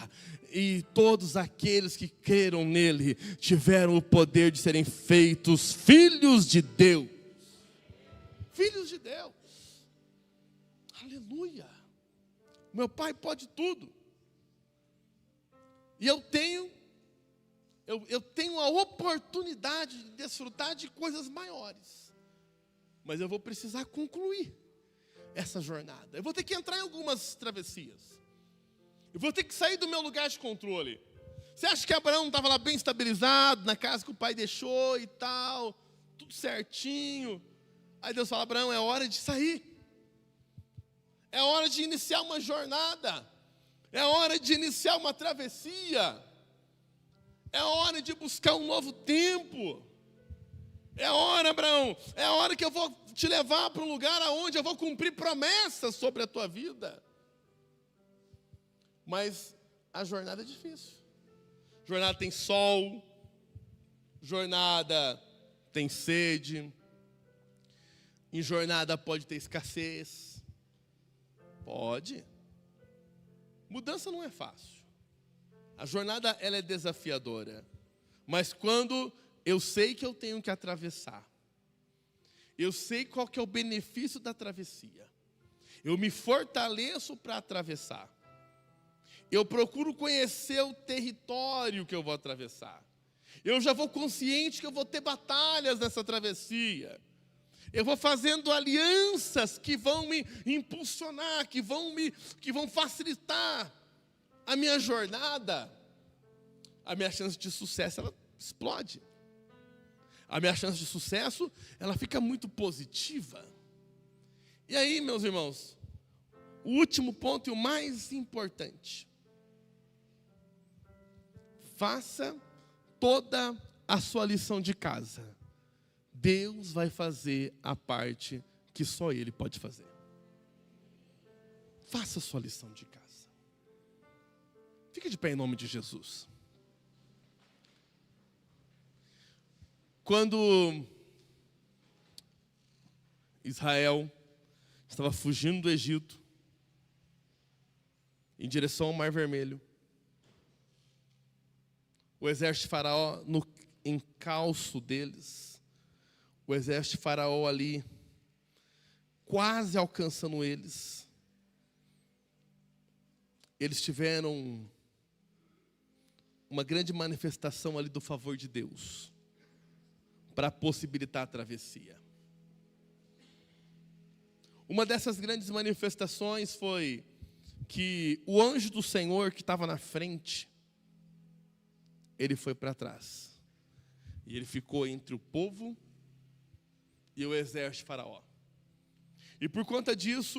E todos aqueles que creram nele, tiveram o poder de serem feitos filhos de Deus. Filhos de Deus, aleluia. Meu Pai pode tudo. E eu tenho a oportunidade de desfrutar de coisas maiores. Mas eu vou precisar concluir essa jornada. Eu vou ter que entrar em algumas travessias. Eu vou ter que sair do meu lugar de controle. Você acha que Abraão não estava lá bem estabilizado, na casa que o pai deixou e tal, tudo certinho? Aí Deus fala, Abraão, é hora de sair. É hora de iniciar uma jornada. É hora de iniciar uma travessia. É hora de buscar um novo tempo. É hora, Abraão. É a hora que eu vou te levar para um lugar onde eu vou cumprir promessas sobre a tua vida. Mas a jornada é difícil. Jornada tem sol. Jornada tem sede. Em jornada pode ter escassez. Pode. Mudança não é fácil. A jornada ela é desafiadora. Mas quando eu sei que eu tenho que atravessar, eu sei qual que é o benefício da travessia, eu me fortaleço para atravessar. Eu procuro conhecer o território que eu vou atravessar. Eu já vou consciente que eu vou ter batalhas nessa travessia. Eu vou fazendo alianças que vão me impulsionar, que vão facilitar a minha jornada. A minha chance de sucesso, ela explode. A minha chance de sucesso, ela fica muito positiva. E aí, meus irmãos, o último ponto e o mais importante. Faça toda a sua lição de casa. Deus vai fazer a parte que só Ele pode fazer. Faça a sua lição de casa. Fique de pé em nome de Jesus. Quando Israel estava fugindo do Egito, em direção ao Mar Vermelho, o exército de Faraó no encalço deles, o exército de Faraó ali, quase alcançando eles, eles tiveram uma grande manifestação ali do favor de Deus, para possibilitar a travessia. Uma dessas grandes manifestações foi que o anjo do Senhor que estava na frente, ele foi para trás. E ele ficou entre o povo e o exército de Faraó. E por conta disso,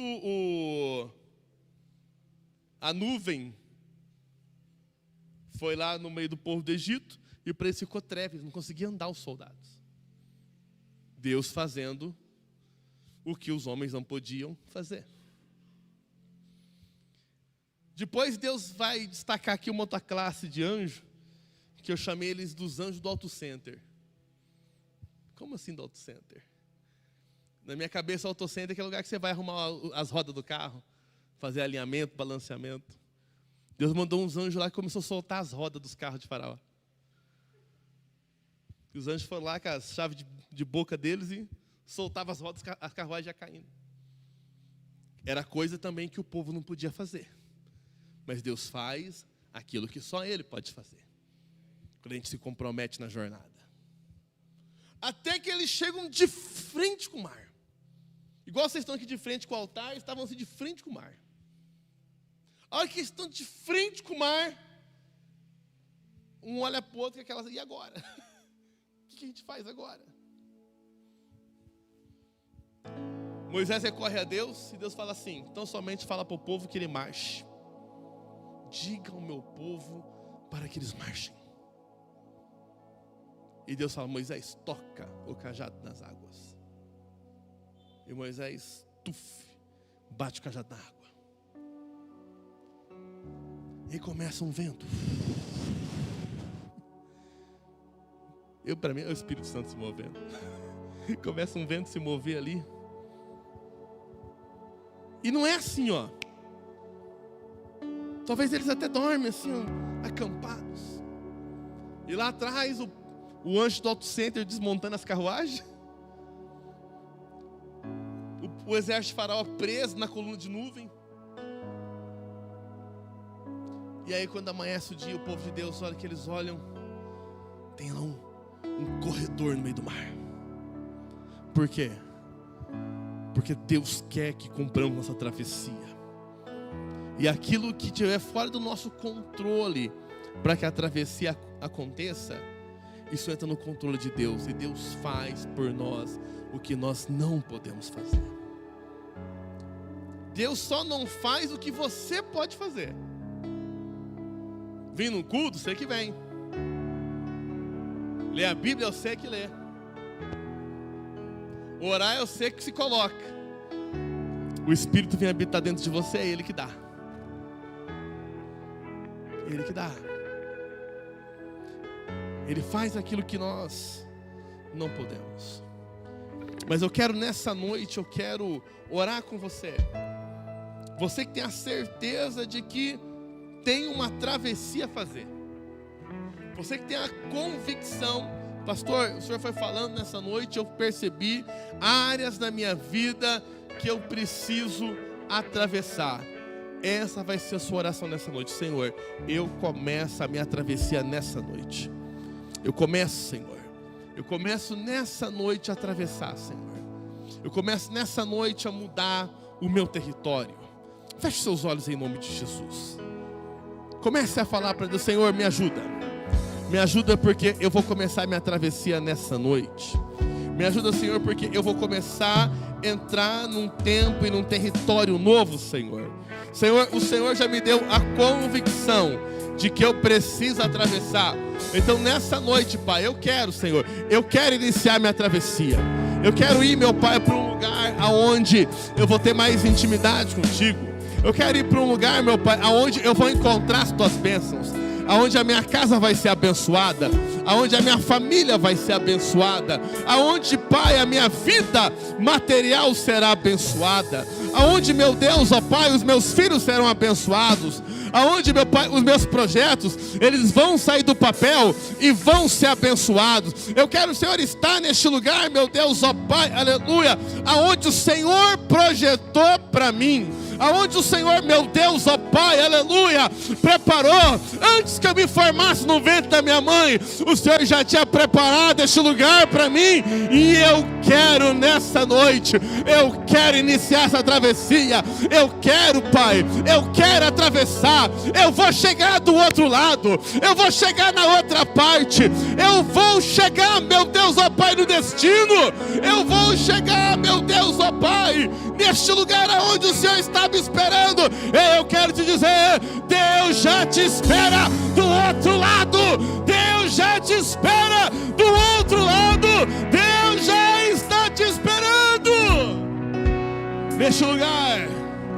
a nuvem foi lá no meio do povo do Egito, e para eles ficou trevas, não conseguiam andar os soldados. Deus fazendo o que os homens não podiam fazer. Depois Deus vai destacar aqui uma outra classe de anjo, que eu chamei eles dos anjos do auto center. Como assim do auto center? Na minha cabeça, o auto center é aquele lugar que você vai arrumar as rodas do carro, fazer alinhamento, balanceamento. Deus mandou uns anjos lá que começou a soltar as rodas dos carros de Faraó. E os anjos foram lá com as chaves de boca deles e soltavam as rodas, as carruagens já caindo. Era coisa também que o povo não podia fazer. Mas Deus faz aquilo que só Ele pode fazer, quando a gente se compromete na jornada. Até que eles chegam de frente com o mar. Igual vocês estão aqui de frente com o altar, eles estavam assim de frente com o mar. A hora que eles estão de frente com o mar, um olha para o outro e aquela, e agora? O que a gente faz agora? Moisés recorre a Deus e Deus fala assim: então somente fala para o povo que ele marche. Diga ao meu povo para que eles marchem. E Deus fala: Moisés, toca o cajado nas águas. E Moisés, bate o cajado na água. E começa um vento. Para mim é o Espírito Santo se movendo. Começa um vento se mover ali. E não é assim, ó. Talvez eles até dormem assim, ó, acampados. E lá atrás o anjo do auto center desmontando as carruagens. O exército de Faraó preso na coluna de nuvem. E aí quando amanhece o dia, o povo de Deus, olha que eles olham, tem lá um corredor no meio do mar. Por quê? Porque Deus quer que cumpramos nossa travessia. E aquilo que estiver fora do nosso controle, para que a travessia aconteça, isso entra no controle de Deus. E Deus faz por nós o que nós não podemos fazer. Deus só não faz o que você pode fazer. Vem no culto, sei que vem. Ler a Bíblia, eu sei que lê. Orar, eu sei que se coloca. O Espírito vem habitar dentro de você, é Ele que dá. Ele que dá. Ele faz aquilo que nós não podemos. Mas eu quero nessa noite, eu quero orar com você. Você que tem a certeza de que tem uma travessia a fazer. Você que tem a convicção, pastor, o senhor foi falando nessa noite, eu percebi áreas da minha vida que eu preciso atravessar. Essa vai ser a sua oração nessa noite. Senhor, eu começo a minha travessia nessa noite. Eu começo, Senhor. Eu começo nessa noite a atravessar, Senhor. Eu começo nessa noite a mudar o meu território. Feche seus olhos em nome de Jesus. Comece a falar para Deus: Senhor, me ajuda. Me ajuda porque eu vou começar a minha travessia nessa noite. Me ajuda, Senhor, porque eu vou começar a entrar num tempo e num território novo, Senhor. Senhor, o Senhor já me deu a convicção de que eu preciso atravessar. Então nessa noite, Pai, eu quero, Senhor, eu quero iniciar minha travessia. Eu quero ir, meu Pai, para um lugar aonde eu vou ter mais intimidade contigo. Eu quero ir para um lugar, meu Pai, aonde eu vou encontrar as tuas bênçãos, aonde a minha casa vai ser abençoada, aonde a minha família vai ser abençoada, aonde, Pai, a minha vida material será abençoada, aonde, meu Deus, ó Pai, os meus filhos serão abençoados, aonde, meu Pai, os meus projetos, eles vão sair do papel e vão ser abençoados. Eu quero, Senhor, estar neste lugar, meu Deus, ó Pai, aleluia, aonde o Senhor projetou para mim, aonde o Senhor, meu Deus, ó Pai, aleluia, preparou, antes que eu me formasse no ventre da minha mãe, o Senhor já tinha preparado este lugar para mim, e eu quero nessa noite, eu quero iniciar essa travessia, eu quero, Pai, eu quero atravessar, eu vou chegar do outro lado, eu vou chegar na outra parte, eu vou chegar, meu Deus, ó Pai, no destino, eu vou chegar, meu Deus, ó Pai, neste lugar aonde o Senhor está me esperando. Eu quero te dizer, Deus já te espera do outro lado, Deus já te espera do outro lado, Deus já está te esperando neste lugar.